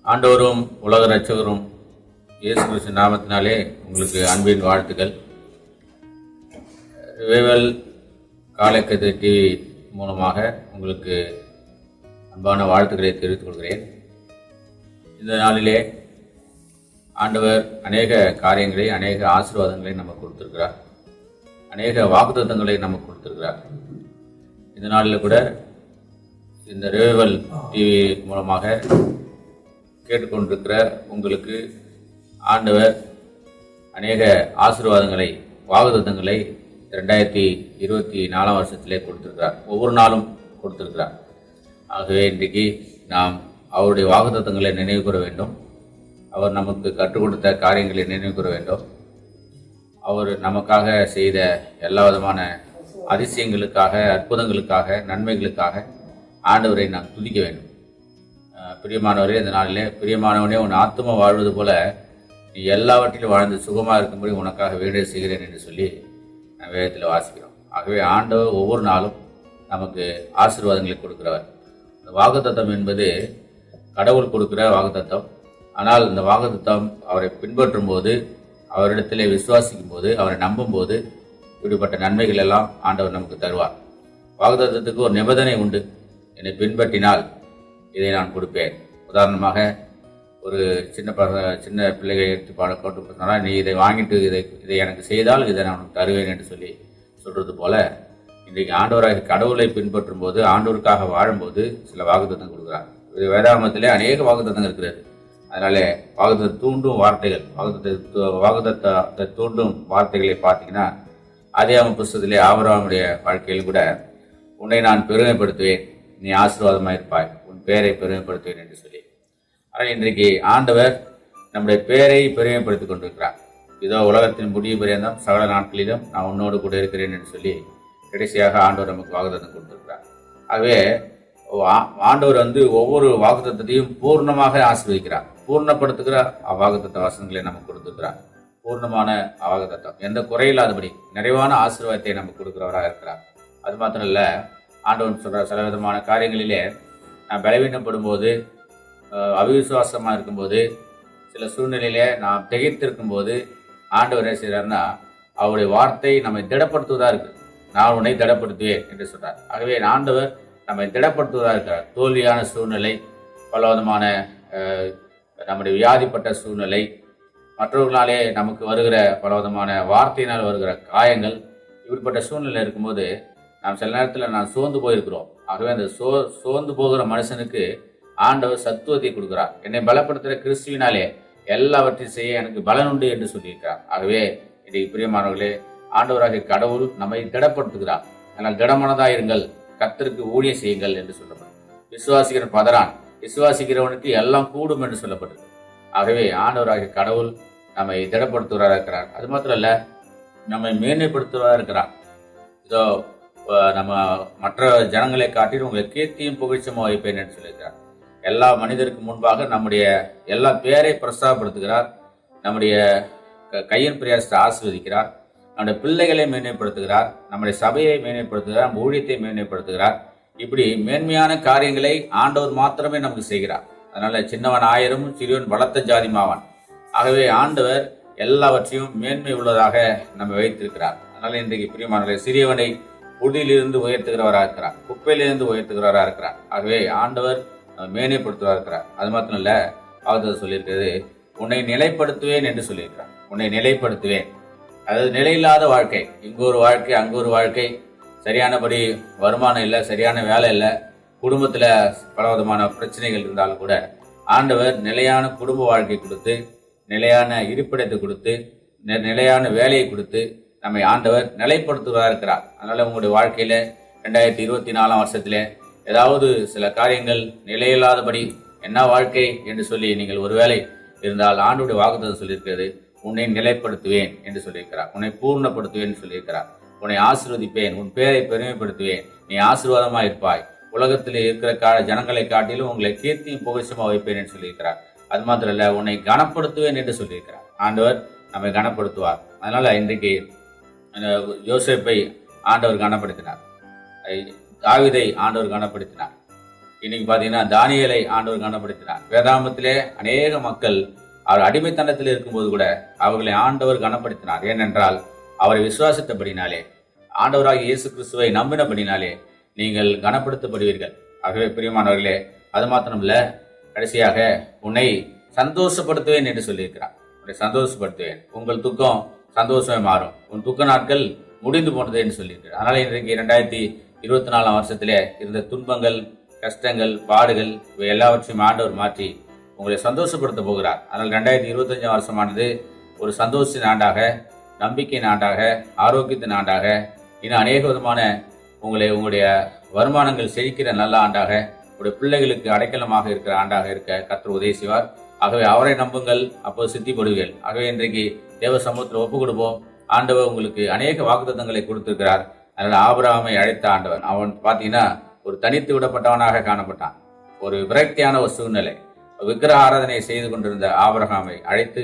ஆண்டவரும் உலக இரட்சகரும் இயேசு கிறிஸ்து நாமத்தினாலே உங்களுக்கு அன்பின் வாழ்த்துக்கள். ரிவைவல் காலைக்கதிர் டிவி மூலமாக உங்களுக்கு அன்பான வாழ்த்துக்களை தெரிவித்துக் கொள்கிறேன். இந்த நாளிலே ஆண்டவர் அநேக காரியங்களை, அநேக ஆசீர்வாதங்களை நமக்கு கொடுத்திருக்கிறார். அநேக வாக்குத்தத்தங்களை நமக்கு கொடுத்திருக்கிறார். இந்த நாளில் கூட இந்த ரிவைவல் டிவி மூலமாக கேட்டுக்கொண்டிருக்கிற உங்களுக்கு ஆண்டவர் அநேக ஆசீர்வாதங்களை, வாக்குத்தத்தங்களை 2024 வருஷத்திலே கொடுத்திருக்கிறார். ஒவ்வொரு நாளும் கொடுத்திருக்கிறார். ஆகவே இன்றைக்கு நாம் அவருடைய வாக்குத்தத்தங்களை நினைவு கூற வேண்டும். அவர் நமக்கு கற்றுக் கொடுத்த காரியங்களை நினைவு கூற வேண்டும். அவர் நமக்காக செய்த எல்லா விதமான அதிசயங்களுக்காக, அற்புதங்களுக்காக, நன்மைகளுக்காக ஆண்டவரை நாம் துதிக்க வேண்டும். பிரியமானவரே, இந்த நாளிலே பிரியமானவனே, உன் ஆத்தும வாழ்வது போல நீ எல்லாவற்றிலும் வாழ்ந்து சுகமாக இருக்கும்படி உனக்காக வேண்டிய செய்கிறேன் என்று சொல்லி நான் வேதத்தில் வாசிக்கிறோம். ஆகவே ஆண்டவர் ஒவ்வொரு நாளும் நமக்கு ஆசீர்வாதங்களை கொடுக்கிறவர். இந்த வாக்குத்தத்தம் என்பது கடவுள் கொடுக்கிற வாக்குத்தத்தம். ஆனால் இந்த வாக்குத்தத்தம் அவரை பின்பற்றும் போது, அவரிடத்திலே விசுவாசிக்கும் போது, அவரை நம்பும் போது இப்படிப்பட்ட நன்மைகள் எல்லாம் ஆண்டவர் நமக்கு தருவார். வாக்குத்தத்தத்துக்கு ஒரு நிபந்தனை உண்டு. என்னை பின்பற்றினால் இதை நான் கொடுப்பேன். உதாரணமாக ஒரு சின்ன பிள்ளைகளை எடுத்து போட்டு சொன்னால், நீ இதை வாங்கிட்டு இதை எனக்கு செய்தால் இதை நான் உனக்கு தருவேன் என்று சொல்லி சொல்கிறது போல, இன்றைக்கு ஆண்டவராக கடவுளை பின்பற்றும் போது, ஆண்டவருக்காக வாழும்போது சில வாக்குத்தத்தம் கொடுக்குறாங்க. இது வேதாகமத்திலே அநேக வாக்குத்தத்தங்கள் இருக்கிறது. அதனால வாக்குத்தத்தை தூண்டும் வார்த்தைகள், வாக்குத்தத்தை தூண்டும் வார்த்தைகளை பார்த்தீங்கன்னா, ஆதியாகம புஸ்தகத்திலே ஆபிரகாமுடைய வாழ்க்கையில் கூட, உன்னை நான் பெருமைப்படுத்துவேன், நீ ஆசீர்வாதமாக இருப்பாய், உன் பெயரை பெருமைப்படுத்துவேன் என்று சொல்லி. ஆனால் இன்றைக்கு ஆண்டவர் நம்முடைய பெயரை பெருமைப்படுத்திக் கொண்டிருக்கிறார். இதோ உலகத்தின் முடிவு பரியந்தம் சகல நாட்களிலும் நான் உன்னோடு கூட இருக்கிறேன் என்று சொல்லி கடைசியாக ஆண்டவர் நமக்கு வாக்குத்தத்தம் கொடுத்திருக்கிறார். ஆகவே ஆண்டவர் ஒவ்வொரு வாக்குத்தத்தையும் பூர்ணமாக ஆசீர்வதிக்கிறார். பூர்ணப்படுத்துகிற வாக்குத்தத்த வசனங்களை நமக்கு கொடுத்திருக்கிறார். பூர்ணமான வாக்குத்தத்தம், எந்த குறையில்லாதபடி நிறைவான ஆசீர்வாதத்தை நமக்கு கொடுக்கிறவராக இருக்கிறார். அது மாத்திரம் இல்லை, ஆண்டவன் சொல்கிற சில விதமான காரியங்களிலே நான் பலவீனப்படும் போது, அவிசுவாசமாக இருக்கும்போது, சில சூழ்நிலையிலே நாம் திகைத்திருக்கும் போது ஆண்டவர் என்ன செய்கிறார்னா, அவருடைய வார்த்தை நம்மை திடப்படுத்துவதாக இருக்குது. நான் உன்னை திடப்படுத்துவேன் என்று சொல்கிறார். ஆகவே ஆண்டவர் நம்மை திடப்படுத்துவதாக இருக்கிறார். தோல்வியான சூழ்நிலை, பலவிதமான நம்முடைய வியாதிப்பட்ட சூழ்நிலை, மற்றவர்களாலே நமக்கு வருகிற பலவிதமான வார்த்தையினால் வருகிற காயங்கள், இப்படிப்பட்ட சூழ்நிலை இருக்கும்போது நாம் சில நேரத்தில் நான் சோர்ந்து போயிருக்கிறோம். ஆகவே அந்த சோர்ந்து போகிற மனுஷனுக்கு ஆண்டவர் சத்துவத்தை கொடுக்கிறார். என்னை பலப்படுத்துகிற கிறிஸ்துவினாலே எல்லாவற்றையும் செய்ய எனக்கு பலன் உண்டு என்று சொல்லியிருக்கிறார். ஆகவே இன்றைக்கு பிரியமானவர்களே, ஆண்டவராகிய கடவுள் நம்மை திடப்படுத்துகிறார். ஆனால் திடமானதாயிருங்கள், கர்த்தருக்கு ஊழியம் செய்யுங்கள் என்று சொல்லப்படும். விசுவாசிக்கிறவன் பதறான், விசுவாசிக்கிறவனுக்கு எல்லாம் கூடும் என்று சொல்லப்பட்டது. ஆகவே ஆண்டவராகிய கடவுள் நம்மை திடப்படுத்துவராக இருக்கிறார். அது மாத்திரம் அல்ல, நம்மை மேன்மைப்படுத்துவராக இருக்கிறார். இதோ நம்ம மற்ற ஜனங்களை காட்டிலும் உங்களை கீர்த்தியும் புகழ்ச்சியும் வைப்பேன் என்று சொல்லியிருக்கிறார். எல்லா மனிதருக்கு முன்பாக நம்முடைய எல்லா பேரை பிரஸ்தாபப்படுத்துகிறார். நம்முடைய கையின் பிரயாசத்தை ஆசீர்வதிக்கிறார். நம்முடைய பிள்ளைகளை மேன்மைப்படுத்துகிறார். நம்முடைய சபையை மேன்மைப்படுத்துகிறார். நம்ம ஊழியத்தை மேன்மைப்படுத்துகிறார். இப்படி மேன்மையான காரியங்களை ஆண்டவர் மாத்திரமே நமக்கு செய்கிறார். அதனால சின்னவன் 1000 சிறியவன் பலத்த ஜாதிமாவான். ஆகவே ஆண்டவர் எல்லாவற்றையும் மேன்மை உள்ளதாக நம்ம வைத்திருக்கிறார். அதனால இன்றைக்கு பிரியமானவர்களே, சிறியவனை புதியிலிருந்து உயர்த்துகிறவராக இருக்கிறார், குப்பையிலிருந்து உயர்த்துகிறவராக இருக்கிறார். ஆகவே ஆண்டவர் மேன்மைப்படுத்துவராக இருக்கிறார். அது மாத்திரம் இல்ல, அவர் சொல்லியிருக்கிறது, உன்னை நிலைப்படுத்துவேன் என்று சொல்லியிருக்கிறார். உன்னை நிலைப்படுத்துவேன், அதாவது நிலையில்லாத வாழ்க்கை, இங்கு ஒரு வாழ்க்கை, அங்கு ஒரு வாழ்க்கை, சரியானபடி வருமானம் இல்லை, சரியான வேலை இல்லை, குடும்பத்தில் பலவிதமான பிரச்சனைகள் இருந்தாலும் கூட ஆண்டவர் நிலையான குடும்ப வாழ்க்கை கொடுத்து, நிலையான இருப்பிடத்தை கொடுத்து, நிலையான வேலையை கொடுத்து நம்மை ஆண்டவர் நிலைப்படுத்துவதாக இருக்கிறார். அதனால உங்களுடைய வாழ்க்கையில 2024 வருஷத்திலே ஏதாவது சில காரியங்கள் நிலையில்லாதபடி என்ன வாழ்க்கை என்று சொல்லி நீங்கள் ஒருவேளை இருந்தால், ஆண்டவருடைய வாக்குத்தத்தம் சொல்லியிருக்கிறது, உன்னை நிலைப்படுத்துவேன் என்று சொல்லியிருக்கிறார். உன்னை பூர்ணப்படுத்துவேன் என்று சொல்லியிருக்கிறார். உன்னை ஆசீர்வதிப்பேன், உன் பேரை பெருமைப்படுத்துவேன், நீ ஆசீர்வாதமாக இருப்பாய், உலகத்தில் இருக்கிற ஜனங்களை காட்டிலும் உங்களை கீர்த்தியும் புகழ்ச்சியுமா வைப்பேன் என்று சொல்லியிருக்கிறார். அது மாத்திரம் இல்ல, உன்னை கனப்படுத்துவேன் என்று சொல்லியிருக்கிறார். ஆண்டவர் நம்மை கனப்படுத்துவார். அதனால இன்றைக்கு யோசேப்பை ஆண்டவர் கனப்படுத்தினார், தாவீதை ஆண்டவர் கனப்படுத்தினார். இன்னைக்கு பார்த்தீங்கன்னா தானியேலை ஆண்டவர் கனப்படுத்தினார். வேதாகமத்திலே அநேக மக்கள் அவர் அடிமைத்தனத்தில் இருக்கும்போது கூட அவர்களை ஆண்டவர் கனப்படுத்தினார். ஏனென்றால் அவரை விசுவாசித்தபடினாலே, ஆண்டவராகிய இயேசு கிறிஸ்துவை நம்பினபடினாலே நீங்கள் கனப்படுத்தப்படுவீர்கள். ஆகவே பிரியமானவர்களே, அது மாத்திரமல்ல, கடைசியாக உன்னை சந்தோஷப்படுத்துவேன் என்று சொல்லியிருக்கிறார். உன்னை சந்தோஷப்படுத்துவேன், உங்கள் துக்கம் சந்தோஷமே மாறும், உன் துக்க நாட்கள் முடிந்து போனது என்று சொல்லியிருக்கிறார். அதனால இன்றைக்கு 2024 வருஷத்திலே இருந்த துன்பங்கள், கஷ்டங்கள், பாடுகள் இவை எல்லாவற்றையும் ஆண்டவர் மாற்றி உங்களை சந்தோஷப்படுத்த போகிறார். அதனால் 2025 வருஷமானது ஒரு சந்தோஷத்தின் ஆண்டாக, நம்பிக்கையின் ஆண்டாக, ஆரோக்கியத்தின் ஆண்டாக, இன்னும் அநேக விதமான உங்களுடைய வருமானங்கள் செழிக்கிற நல்ல ஆண்டாக, உங்களுடைய பிள்ளைகளுக்கு அடைக்கலமாக இருக்கிற ஆண்டாக இருக்க கர்த்தர் உதவி செய்வார். ஆகவே அவரை நம்புங்கள், அப்போது சித்திப்படுவீர்கள். ஆகவே இன்றைக்கு தேவ சமூகத்தில் ஒப்பு கொடுப்போம். ஆண்டவர் உங்களுக்கு அநேக வாக்குத்தத்தங்களை கொடுத்திருக்கிறார். அதனால் ஆபிரகாமை அழைத்த ஆண்டவர், அவன் பார்த்தீங்கன்னா ஒரு தனித்து விடப்பட்டவனாக காணப்பட்டான். ஒரு விரக்தியான ஒரு சூழ்நிலை, விக்கிரக ஆராதனை செய்து கொண்டிருந்த ஆபிரகாமை அழைத்து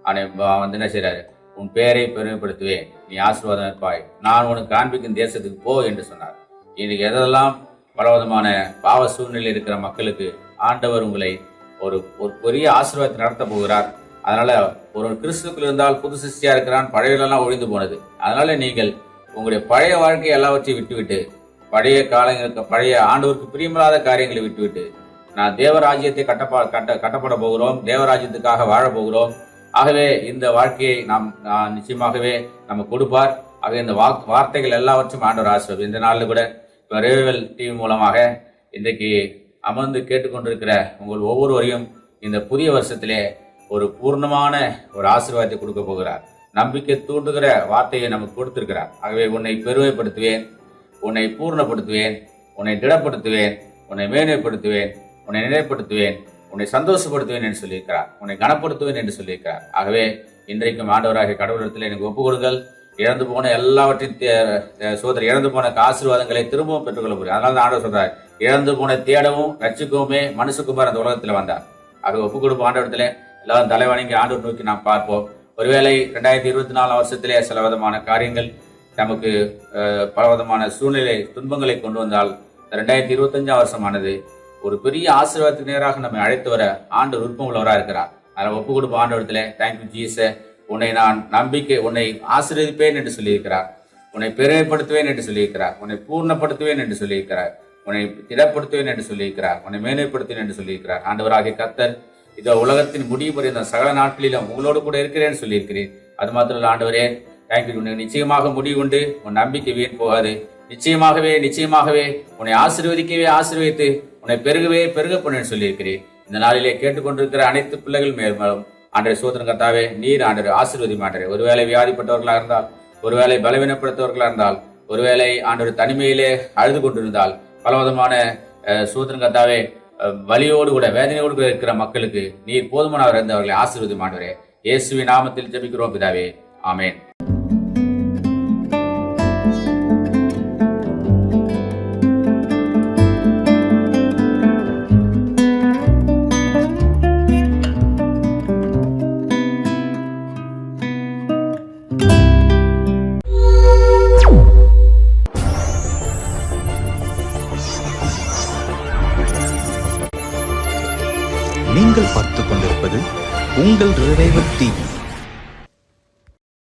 அவனை வந்து என்ன செய்றாரு, உன் பெயரை பெருமைப்படுத்துவேன், நீ ஆசீர்வாதம் இருப்பாய், நான் உனக்கு காண்பிக்கும் தேசத்துக்கு போ என்று சொன்னார். இன்னைக்கு எதெல்லாம் பலவிதமான பாவ சூழ்நிலை இருக்கிற மக்களுக்கு ஆண்டவர் உங்களை ஒரு பெரிய ஆசீர்வாதத்தை நடத்த போகிறார். அதனால ஒரு கிறிஸ்துக்குள் இருந்தால் புது சிருஷ்டியா இருக்கிறான், பழையெல்லாம் ஒழிந்து போனது. அதனால நீங்கள் உங்களுடைய பழைய வாழ்க்கை எல்லாவற்றையும் விட்டுவிட்டு, பழைய காலங்களுக்கு, பழைய ஆண்டவருக்கு பிரியமில்லாத காரியங்களை விட்டுவிட்டு, நான் தேவராஜ்யத்தை கட்டப்பட போகிறோம், தேவராஜ்யத்துக்காக வாழ போகிறோம். ஆகவே இந்த வாழ்க்கையை நாம் நிச்சயமாகவே நம்ம கொடுப்பார். ஆகவே இந்த வார்த்தைகள் எல்லாவற்றும் ஆண்டவர் ஆசீர்வாதம். இந்த நாளில் கூட ரேவல் டிவி மூலமாக இன்றைக்கு அமர்ந்து கேட்டுக்கொண்டிருக்கிற உங்கள் ஒவ்வொருவரையும் இந்த புதிய வருஷத்திலே ஒரு பூர்ணமான ஒரு ஆசீர்வாதத்தை கொடுக்க போகிறார். நம்பிக்கை தூண்டுகிற வார்த்தையை நமக்கு கொடுத்திருக்கிறார். ஆகவே உன்னை பெருமைப்படுத்துவேன், உன்னை பூர்ணப்படுத்துவேன், உன்னை திடப்படுத்துவேன், உன்னை மேன்மைப்படுத்துவேன், உன்னை நிலைப்படுத்துவேன், உன்னை சந்தோஷப்படுத்துவேன் என்று சொல்லியிருக்கிறார். உன்னை கனப்படுத்துவேன் என்று சொல்லியிருக்கிறார். ஆகவே இன்றைக்கும் ஆண்டவராகிய கடவுளிடத்தில் எனக்கு ஒப்புக் கொடுங்கள். இழந்து போன எல்லாவற்றையும் சோதரி இழந்து போன ஆசீர்வாதங்களை திரும்பவும் பெற்றுக்கொள்ள முடியும். அதனால தான் ஆண்டவர் சொல்றார், இழந்து போன தேடவும் ரட்சிக்கவுமே மனுஷகுமார் அந்த உலகத்தில் வந்தார். ஆக ஒப்புக் கொடுப்போம் ஆண்டவரத்துல. எல்லாரும் தலைவணங்கி ஆண்டவர் நோக்கி நாம் பார்ப்போம். ஒருவேளை 2024 வருஷத்திலே சில விதமான காரியங்கள் நமக்கு பலவிதமான சூழ்நிலை துன்பங்களை கொண்டு வந்தால், 2025 வருஷமானது ஒரு பெரிய ஆசீர்வாதத்துக்கு நேராக நம்மை அழைத்து வர ஆண்டு விருப்பம் உள்ளவராக இருக்கிறார். அதில் ஒப்பு கொடுப்போம் ஆண்டவரத்துல. தேங்க்யூ ஜீசஸ், உன்னை நான் உன்னை ஆசீர்வதிப்பேன் என்று சொல்லியிருக்கிறார், உன்னை பெருமைப்படுத்துவேன் என்று சொல்லியிருக்கிறார், உன்னை பூர்ணப்படுத்துவேன் என்று சொல்லியிருக்கிறார், உன்னை திடப்படுத்துவேன் என்று சொல்லியிருக்கிறார், உன்னை மேன்மைப்படுத்துவேன் என்று சொல்லியிருக்கிறார். ஆண்டவராகிய கர்த்தர் இதோ உலகத்தின் முடிவு புரிந்த சகல நாட்களிலும் உங்களோடு கூட இருக்கிறேன்னு சொல்லியிருக்கிறேன். அது மாத்திரம் இல்லை ஆண்டவரே, தேங்க்யூ. உனக்கு நிச்சயமாக முடிவு உண்டு, உன் நம்பிக்கை வீண் போகாது. நிச்சயமாகவே உன்னை ஆசீர்வதித்து உன்னை பெருக பண்ணுன்னு சொல்லியிருக்கிறேன். இந்த நாளிலே கேட்டுக்கொண்டிருக்கிற அனைத்து பிள்ளைகள் மேலும் ஆண்டவரே சோதரன் கர்த்தாவே, நீர் ஆண்டவரே ஆசீர்வதி மாண்டரே. ஒருவேளை வியாதிப்பட்டவர்களாக இருந்தால், ஒருவேளை பலவீனப்படுத்தவர்களாக இருந்தால், ஒருவேளை ஆண்டவர் தனிமையிலே அழுது கொண்டிருந்தால், பலவிதமான சோதரன் கர்த்தாவே வலியோடு கூட வேதனையோடு கூட இருக்கிற மக்களுக்கு நீர் போதுமானவர் இருந்து அவர்களை ஆசீர்வதி மாண்டவரே. இயேசுவின் நாமத்தில் ஜெபிக்கிறோம் பிதாவே, ஆமென். நீங்கள் பார்த்துக் கொண்டிருப்பது உங்கள் ரேவல் டிவி.